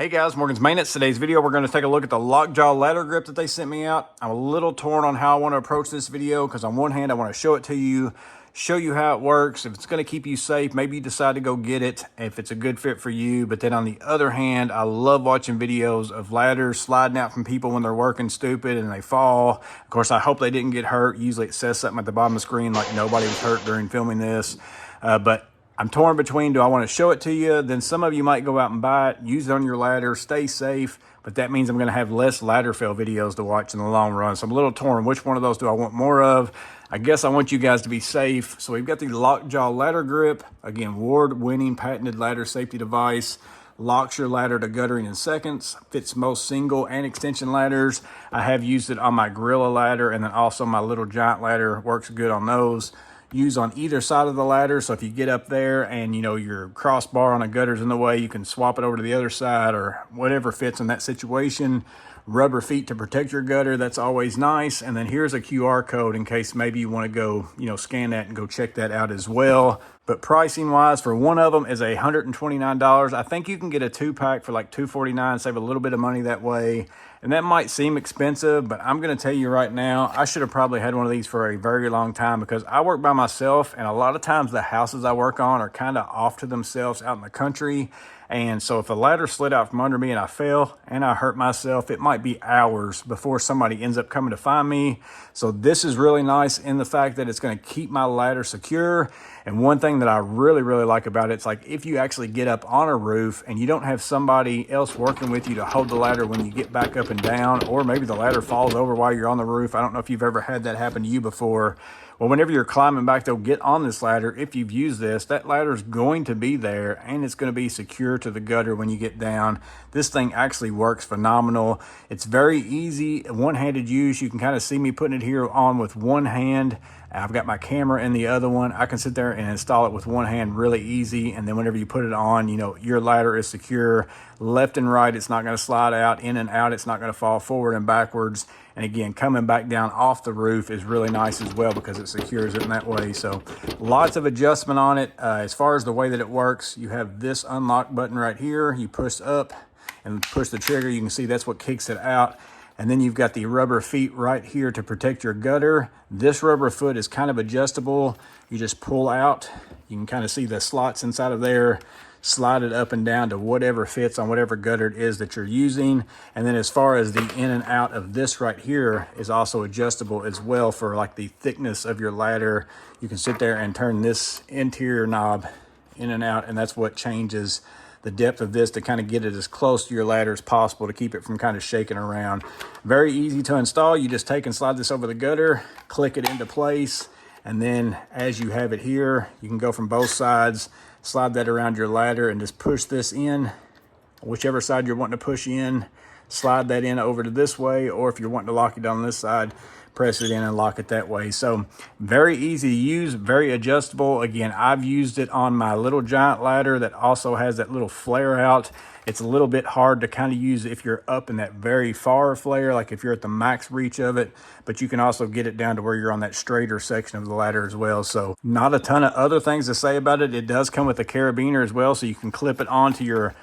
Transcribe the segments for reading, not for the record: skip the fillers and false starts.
Hey guys, Morgan's Maintenance. Today's video, we're going to take a look at the Lockjaw ladder grip that they sent me out. I'm a little torn on how I want to approach this video because on one hand, I want to show it to you, show you how it works. If it's going to keep you safe, maybe you decide to go get it if it's a good fit for you. But then on the other hand, I love watching videos of ladders sliding out from people when they're working stupid and they fall. Of course, I hope they didn't get hurt. Usually it says something at the bottom of the screen like nobody was hurt during filming this. But I'm torn between, do I want to show it to you? Then some of you might go out and buy it, use it on your ladder, stay safe, but that means I'm going to have less ladder fail videos to watch in the long run. So I'm a little torn. Which one of those do I want more of? I guess I want you guys to be safe. So we've got the Lockjaw ladder grip. Again, award-winning patented ladder safety device. Locks your ladder to guttering in seconds. Fits most single and extension ladders. I have used it on my Gorilla ladder, and then also my Little Giant ladder works good on those. Use on either side of the ladder, so if you get up there and your crossbar on a gutter's in the way, you can swap it over to the other side or whatever fits in that situation. Rubber feet to protect your gutter, that's always nice. And then here's a QR code in case maybe you want to go scan that and go check that out as well. But pricing wise, for one of them is $129. I think you can get a 2-pack for like $249, save a little bit of money that way. And that might seem expensive, but I'm going to tell you right now, I should have probably had one of these for a very long time because I work by myself, and a lot of times the houses I work on are kind of off to themselves out in the country. And so if a ladder slid out from under me and I fell and I hurt myself, it might be hours before somebody ends up coming to find me. So this is really nice in the fact that it's going to keep my ladder secure. And one thing that I really like about it, it's like if you actually get up on a roof and you don't have somebody else working with you to hold the ladder when you get back up and down, or maybe the ladder falls over while you're on the roof. I don't know if you've ever had that happen to you before. Well, whenever you're climbing back to get on this ladder, if you've used this, that ladder is going to be there and it's going to be secure to the gutter when you get down. This thing actually works phenomenal. It's very easy, one-handed use. You can kind of see me putting it here on with one hand. I've got my camera in the other one. I can sit there and install it with one hand really easy. And then whenever you put it on, your ladder is secure. Left and right, it's not going to slide out. In and out, it's not going to fall forward and backwards. And again, coming back down off the roof is really nice as well because it secures it in that way. So lots of adjustment on it. As far as the way that it works, you have this unlock button right here. You push up and push the trigger. You can see that's what kicks it out. And then you've got the rubber feet right here to protect your gutter. This rubber foot is kind of adjustable. You just pull out. You can kind of see the slots inside of there. Slide it up and down to whatever fits on whatever gutter it is that you're using. And then as far as the in and out of this right here is also adjustable as well for like the thickness of your ladder. You can sit there and turn this interior knob in and out, and that's what changes the depth of this to kind of get it as close to your ladder as possible to keep it from kind of shaking around. Very easy to install. You just take and slide this over the gutter, click it into place, and then as you have it here, you can go from both sides, slide that around your ladder and just push this in, whichever side you're wanting to push in, slide that in over to this way, or if you're wanting to lock it on this side, press it in and lock it that way. So very easy to use, very adjustable. Again, I've used it on my Little Giant ladder that also has that little flare out. It's a little bit hard to kind of use if you're up in that very far flare, like if you're at the max reach of it, but you can also get it down to where you're on that straighter section of the ladder as well. So not a ton of other things to say about it. It does come with a carabiner as well, so you can clip it onto your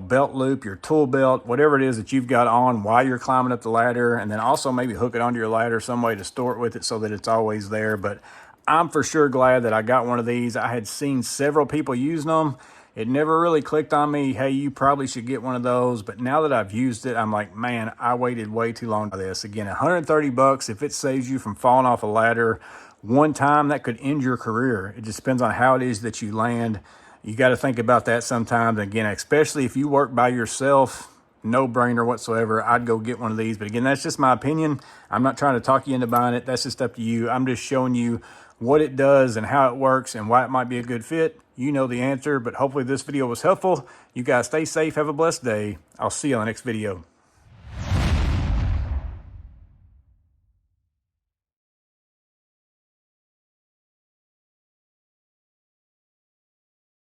belt loop, your tool belt, whatever it is that you've got on while you're climbing up the ladder, and then also maybe hook it onto your ladder some way to store it with it so that it's always there. But I'm for sure glad that I got one of these. I had seen several people using them. It never really clicked on me, hey, you probably should get one of those. But now that I've used it, I'm like, man, I waited way too long for this. Again, 130 bucks, if it saves you from falling off a ladder one time, that could end your career. It just depends on how it is that you land. You got to think about that sometimes. Again, especially if you work by yourself, no brainer whatsoever. I'd go get one of these. But again, that's just my opinion. I'm not trying to talk you into buying it. That's just up to you. I'm just showing you what it does and how it works and why it might be a good fit. You know the answer, but hopefully this video was helpful. You guys stay safe. Have a blessed day. I'll see you on the next video.